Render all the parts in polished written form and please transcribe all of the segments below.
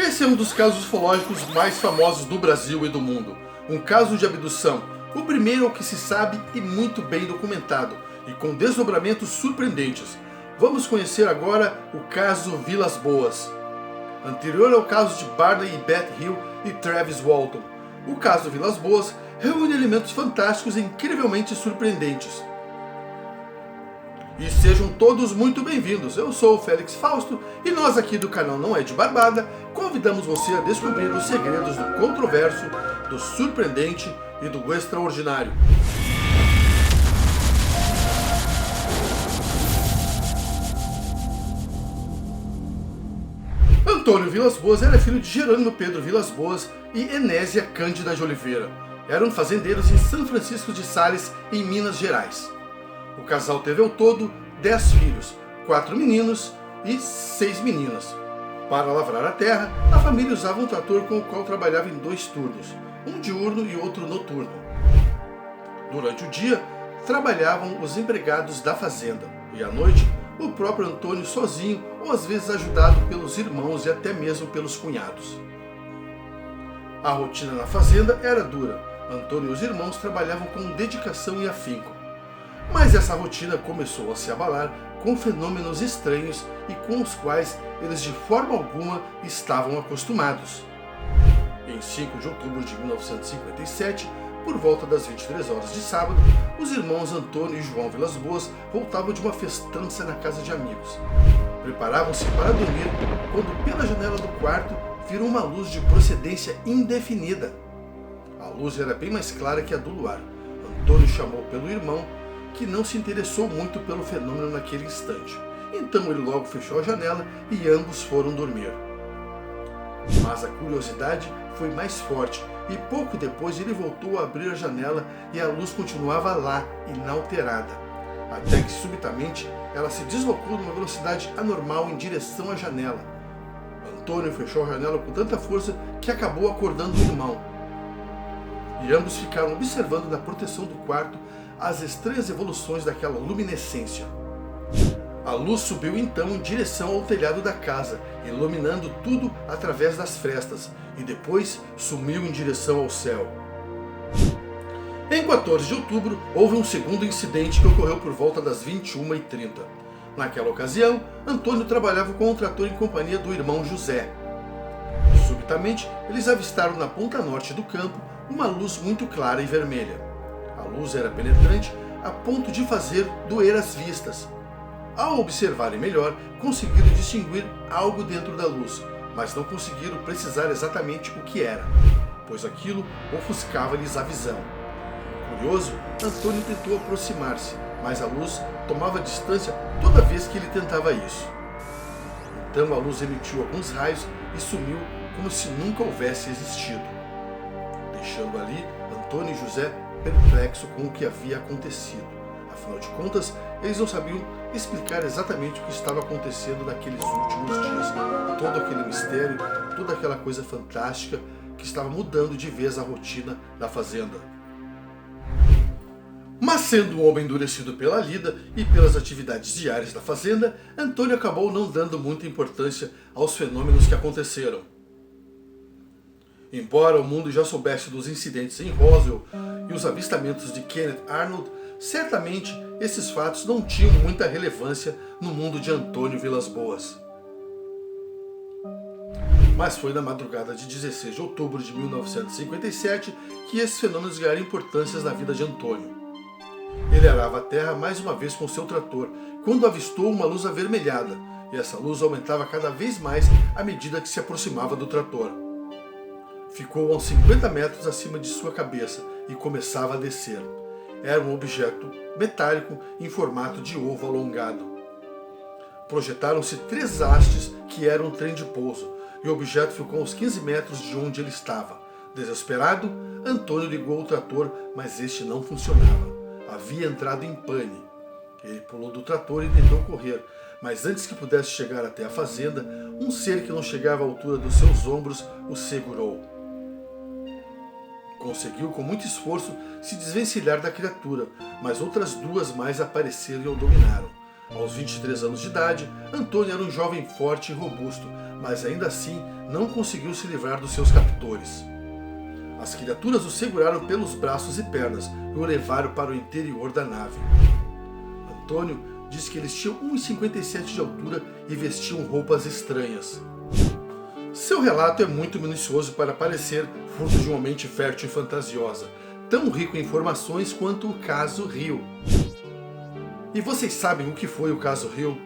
Esse é um dos casos ufológicos mais famosos do Brasil e do mundo. Um caso de abdução, o primeiro ao que se sabe e muito bem documentado, e com desdobramentos surpreendentes. Vamos conhecer agora o caso Vilas Boas. Anterior ao caso de Barney e Beth Hill e Travis Walton, o caso Vilas Boas reúne elementos fantásticos e incrivelmente surpreendentes. E sejam todos muito bem-vindos. Eu sou o Félix Fausto e nós aqui do canal Não É de Barbada convidamos você a descobrir os segredos do controverso, do surpreendente e do extraordinário. Antônio Vilas Boas era filho de Jerônimo Pedro Vilas Boas e Enésia Cândida de Oliveira. Eram fazendeiros em São Francisco de Sales, em Minas Gerais. O casal teve ao todo 10 filhos, 4 meninos e 6 meninas. Para lavrar a terra, a família usava um trator com o qual trabalhava em 2 turnos, um diurno e outro noturno. Durante o dia, trabalhavam os empregados da fazenda, e à noite, o próprio Antônio sozinho ou às vezes ajudado pelos irmãos e até mesmo pelos cunhados. A rotina na fazenda era dura. Antônio e os irmãos trabalhavam com dedicação e afinco. Mas essa rotina começou a se abalar com fenômenos estranhos e com os quais eles de forma alguma estavam acostumados. Em 5 de outubro de 1957, por volta das 23 horas de sábado, os irmãos Antônio e João Vilas Boas voltavam de uma festança na casa de amigos. Preparavam-se para dormir quando, pela janela do quarto, viram uma luz de procedência indefinida. A luz era bem mais clara que a do luar. Antônio chamou pelo irmão, que não se interessou muito pelo fenômeno naquele instante. Então ele logo fechou a janela e ambos foram dormir. Mas a curiosidade foi mais forte e pouco depois ele voltou a abrir a janela e a luz continuava lá, inalterada. Até que subitamente ela se deslocou numa velocidade anormal em direção à janela. Antônio fechou a janela com tanta força que acabou acordando o irmão. E ambos ficaram observando na proteção do quarto as estranhas evoluções daquela luminescência. A luz subiu então em direção ao telhado da casa, iluminando tudo através das frestas, e depois sumiu em direção ao céu. Em 14 de outubro, houve um segundo incidente que ocorreu por volta das 21h30. Naquela ocasião, Antônio trabalhava com um trator em companhia do irmão José. Subitamente, eles avistaram na ponta norte do campo uma luz muito clara e vermelha. A luz era penetrante a ponto de fazer doer as vistas. Ao observarem melhor, conseguiram distinguir algo dentro da luz, mas não conseguiram precisar exatamente o que era, pois aquilo ofuscava-lhes a visão. Curioso, Antônio tentou aproximar-se, mas a luz tomava distância toda vez que ele tentava isso. Então a luz emitiu alguns raios e sumiu como se nunca houvesse existido, deixando ali Antônio e José perplexo com o que havia acontecido. Afinal de contas, eles não sabiam explicar exatamente o que estava acontecendo naqueles últimos dias. Todo aquele mistério, toda aquela coisa fantástica que estava mudando de vez a rotina da fazenda. Mas sendo um homem endurecido pela lida e pelas atividades diárias da fazenda, Antônio acabou não dando muita importância aos fenômenos que aconteceram. Embora o mundo já soubesse dos incidentes em Roswell e os avistamentos de Kenneth Arnold, certamente esses fatos não tinham muita relevância no mundo de Antônio Vilas Boas. Mas foi na madrugada de 16 de outubro de 1957 que esses fenômenos ganharam importância na vida de Antônio. Ele arava a terra mais uma vez com seu trator, quando avistou uma luz avermelhada, e essa luz aumentava cada vez mais à medida que se aproximava do trator. Ficou a uns 50 metros acima de sua cabeça e começava a descer. Era um objeto metálico em formato de ovo alongado. Projetaram-se 3 hastes que eram um trem de pouso, e o objeto ficou a uns 15 metros de onde ele estava. Desesperado, Antônio ligou o trator, mas este não funcionava. Havia entrado em pane. Ele pulou do trator e tentou correr, mas antes que pudesse chegar até a fazenda, um ser que não chegava à altura dos seus ombros o segurou. Conseguiu com muito esforço se desvencilhar da criatura, mas outras 2 mais apareceram e o dominaram. Aos 23 anos de idade, Antônio era um jovem forte e robusto, mas ainda assim não conseguiu se livrar dos seus captores. As criaturas o seguraram pelos braços e pernas e o levaram para o interior da nave. Antônio disse que eles tinham 1,57 de altura e vestiam roupas estranhas. Seu relato é muito minucioso para parecer fruto de uma mente fértil e fantasiosa, tão rico em informações quanto o caso Rio. E vocês sabem o que foi o caso Rio?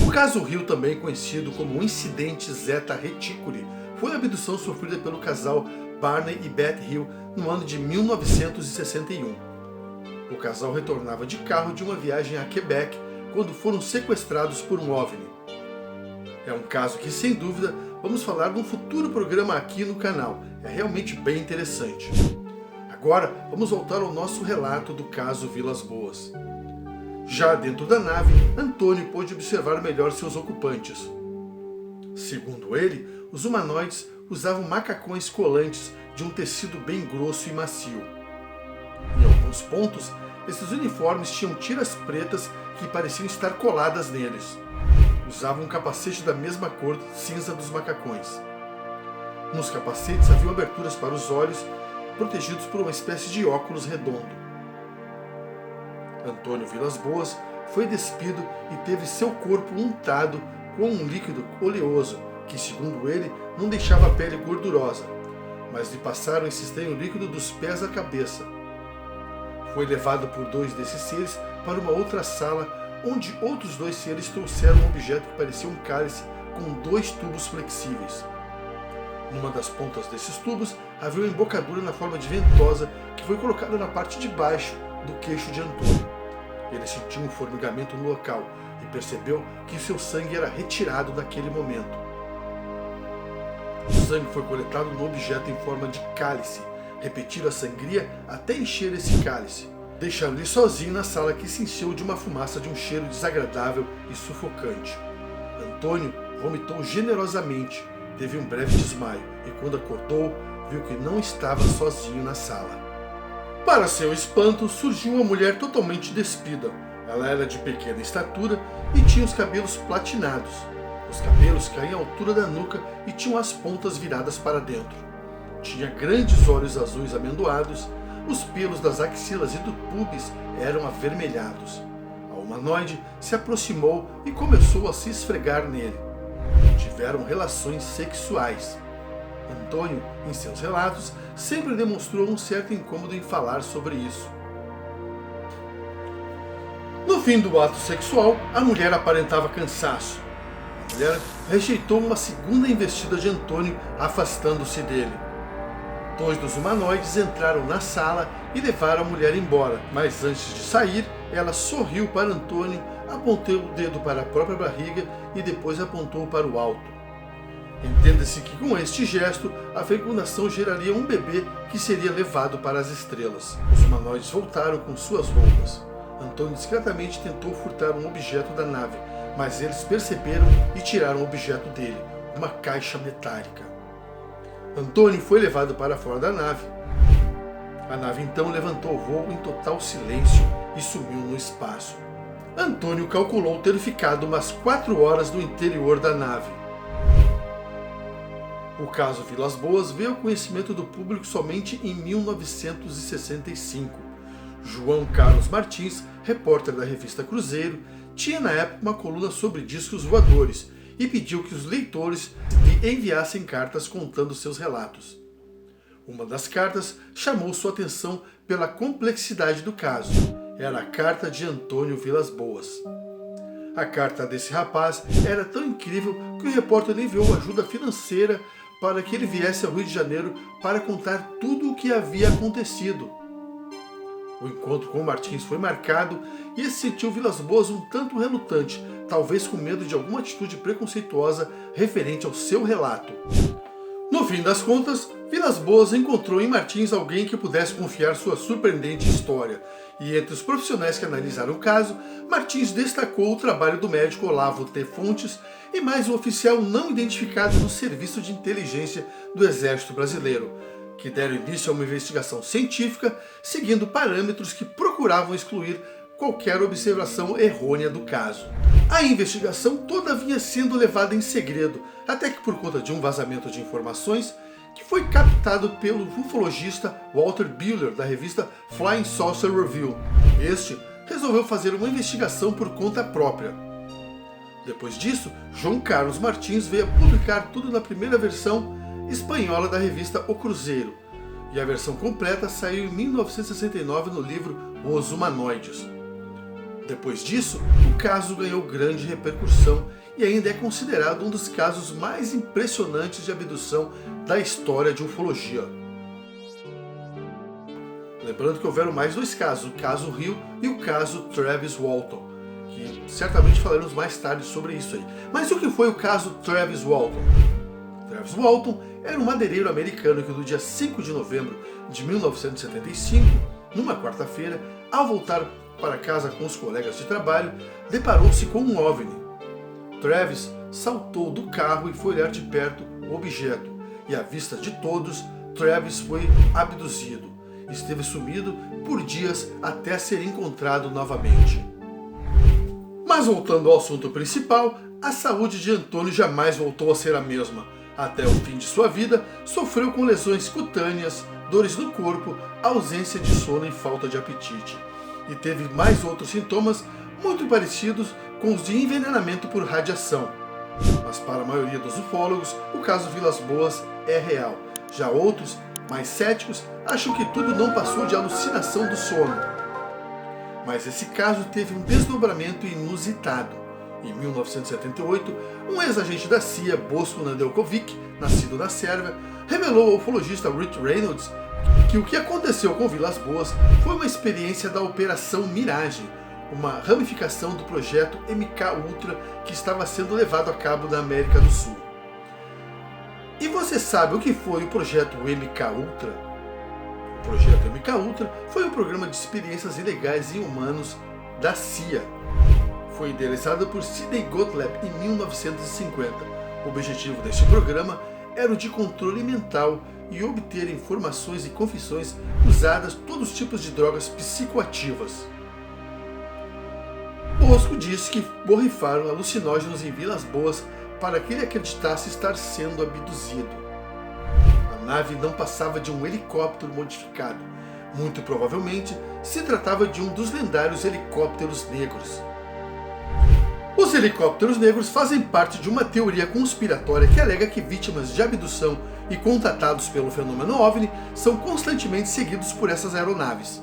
O caso Rio, também conhecido como o Incidente Zeta Reticuli, foi a abdução sofrida pelo casal Barney e Beth Hill no ano de 1961. O casal retornava de carro de uma viagem a Quebec quando foram sequestrados por um OVNI. É um caso que, sem dúvida, vamos falar num futuro programa aqui no canal. É realmente bem interessante. Agora, vamos voltar ao nosso relato do caso Vilas Boas. Já dentro da nave, Antônio pôde observar melhor seus ocupantes. Segundo ele, os humanoides usavam macacões colantes de um tecido bem grosso e macio. Em alguns pontos, esses uniformes tinham tiras pretas que pareciam estar coladas neles. Usavam um capacete da mesma cor cinza dos macacões. Nos capacetes haviam aberturas para os olhos, protegidos por uma espécie de óculos redondo. Antônio Vilas Boas foi despido e teve seu corpo untado com um líquido oleoso que, segundo ele, não deixava a pele gordurosa, mas lhe passaram esse estranho líquido dos pés à cabeça. Foi levado por 2 desses seres para uma outra sala, onde outros 2 seres trouxeram um objeto que parecia um cálice com 2 tubos flexíveis. Numa das pontas desses tubos havia uma embocadura na forma de ventosa que foi colocada na parte de baixo do queixo de Antônio. Ele sentiu um formigamento no local e percebeu que seu sangue era retirado naquele momento. O sangue foi coletado no objeto em forma de cálice, repetindo a sangria até encher esse cálice, deixando-lhe sozinho na sala que se encheu de uma fumaça de um cheiro desagradável e sufocante. Antônio vomitou generosamente, teve um breve desmaio e, quando acordou, viu que não estava sozinho na sala. Para seu espanto, surgiu uma mulher totalmente despida. Ela era de pequena estatura e tinha os cabelos platinados. Os cabelos caíam à altura da nuca e tinham as pontas viradas para dentro. Tinha grandes olhos azuis amendoados. Os pelos das axilas e do pubis eram avermelhados. A humanoide se aproximou e começou a se esfregar nele. Tiveram relações sexuais. Antônio, em seus relatos, sempre demonstrou um certo incômodo em falar sobre isso. No fim do ato sexual, a mulher aparentava cansaço. A mulher rejeitou uma segunda investida de Antônio, afastando-se dele. 2 dos humanoides entraram na sala e levaram a mulher embora, mas antes de sair, ela sorriu para Antônio, apontou o dedo para a própria barriga e depois apontou para o alto. Entenda-se que com este gesto, a fecundação geraria um bebê que seria levado para as estrelas. Os humanoides voltaram com suas roupas. Antônio discretamente tentou furtar um objeto da nave, mas eles perceberam e tiraram o objeto dele, uma caixa metálica. Antônio foi levado para fora da nave. A nave então levantou o voo em total silêncio e sumiu no espaço. Antônio calculou ter ficado umas 4 horas no interior da nave. O caso Vilas Boas veio ao conhecimento do público somente em 1965. João Carlos Martins, repórter da revista Cruzeiro, tinha na época uma coluna sobre discos voadores e pediu que os leitores lhe enviassem cartas contando seus relatos. Uma das cartas chamou sua atenção pela complexidade do caso. Era a carta de Antônio Vilas Boas. A carta desse rapaz era tão incrível que o repórter enviou ajuda financeira para que ele viesse ao Rio de Janeiro para contar tudo o que havia acontecido. O encontro com Martins foi marcado e ele sentiu Vilas Boas um tanto relutante, talvez com medo de alguma atitude preconceituosa referente ao seu relato. No fim das contas, Vilas Boas encontrou em Martins alguém que pudesse confiar sua surpreendente história, e entre os profissionais que analisaram o caso, Martins destacou o trabalho do médico Olavo T. Fontes e mais um oficial não identificado do Serviço de Inteligência do Exército Brasileiro, que deram início a uma investigação científica seguindo parâmetros que procuravam excluir qualquer observação errônea do caso. A investigação toda vinha sendo levada em segredo, até que por conta de um vazamento de informações, que foi captado pelo ufologista Walter Buehler, da revista Flying Saucer Review. Este resolveu fazer uma investigação por conta própria. Depois disso, João Carlos Martins veio a publicar tudo na primeira versão espanhola da revista O Cruzeiro, e a versão completa saiu em 1969 no livro Os Humanoides. Depois disso, o caso ganhou grande repercussão e ainda é considerado um dos casos mais impressionantes de abdução da história de ufologia. Lembrando que houveram mais dois casos, o caso Hill e o caso Travis Walton, que certamente falaremos mais tarde sobre isso aí. Mas o que foi o caso Travis Walton? Travis Walton era um madeireiro americano que no dia 5 de novembro de 1975, numa quarta-feira, ao voltar para casa com os colegas de trabalho, deparou-se com um OVNI. Travis saltou do carro e foi olhar de perto o objeto, e à vista de todos, Travis foi abduzido. Esteve sumido por dias até ser encontrado novamente. Mas voltando ao assunto principal, a saúde de Antônio jamais voltou a ser a mesma. Até o fim de sua vida, sofreu com lesões cutâneas, dores no corpo, ausência de sono e falta de apetite. E teve mais outros sintomas muito parecidos com os de envenenamento por radiação. Mas para a maioria dos ufólogos, o caso Vilas Boas é real. Já outros, mais céticos, acham que tudo não passou de alucinação do sono. Mas esse caso teve um desdobramento inusitado. Em 1978, um ex-agente da CIA, Bosko Nedeljkovic, nascido na Sérvia, revelou ao ufologista Rich Reynolds que o que aconteceu com Vilas Boas foi uma experiência da Operação Miragem, uma ramificação do projeto MK Ultra que estava sendo levado a cabo na América do Sul. E você sabe o que foi o projeto MK Ultra? O projeto MK Ultra foi um programa de experiências ilegais em humanos da CIA. Foi idealizado por Sidney Gottlieb em 1950. O objetivo deste programa era o de controle mental e obter informações e confissões usadas todos os tipos de drogas psicoativas. Bosko disse que borrifaram alucinógenos em Vilas Boas para que ele acreditasse estar sendo abduzido. A nave não passava de um helicóptero modificado. Muito provavelmente se tratava de um dos lendários helicópteros negros. Os helicópteros negros fazem parte de uma teoria conspiratória que alega que vítimas de abdução e contatados pelo fenômeno OVNI são constantemente seguidos por essas aeronaves.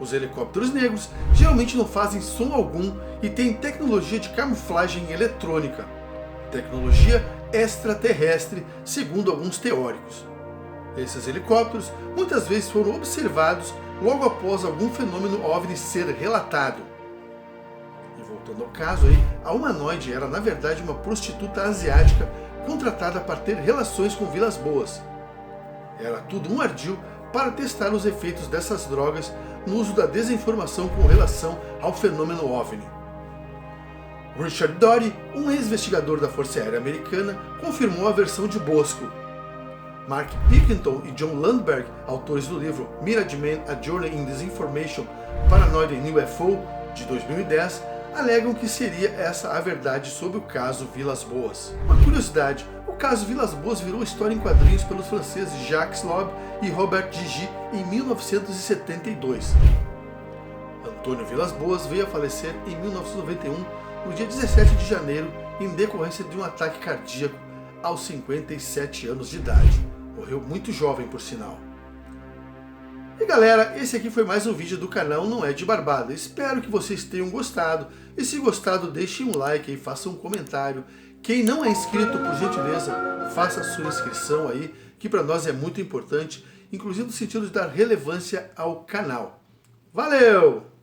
Os helicópteros negros geralmente não fazem som algum e têm tecnologia de camuflagem eletrônica, tecnologia extraterrestre, segundo alguns teóricos. Esses helicópteros muitas vezes foram observados logo após algum fenômeno OVNI ser relatado. Voltando ao caso aí, a humanoide era na verdade uma prostituta asiática contratada para ter relações com Vilas Boas. Era tudo um ardil para testar os efeitos dessas drogas no uso da desinformação com relação ao fenômeno OVNI. Richard Doty, um ex-investigador da Força Aérea Americana, confirmou a versão de Bosko. Mark Pickenton e John Landberg, autores do livro Mirage Man: A Journey in Disinformation, Paranoid in UFO, de 2010, alegam que seria essa a verdade sobre o caso Vilas Boas. Uma curiosidade, o caso Vilas Boas virou história em quadrinhos pelos franceses Jacques Loeb e Robert Gigi em 1972. Antônio Vilas Boas veio a falecer em 1991, no dia 17 de janeiro, em decorrência de um ataque cardíaco aos 57 anos de idade. Morreu muito jovem, por sinal. E galera, esse aqui foi mais um vídeo do canal Não É de Barbada. Espero que vocês tenham gostado. E se gostado, deixem um like e façam um comentário. Quem não é inscrito, por gentileza, faça a sua inscrição aí, que para nós é muito importante, inclusive no sentido de dar relevância ao canal. Valeu!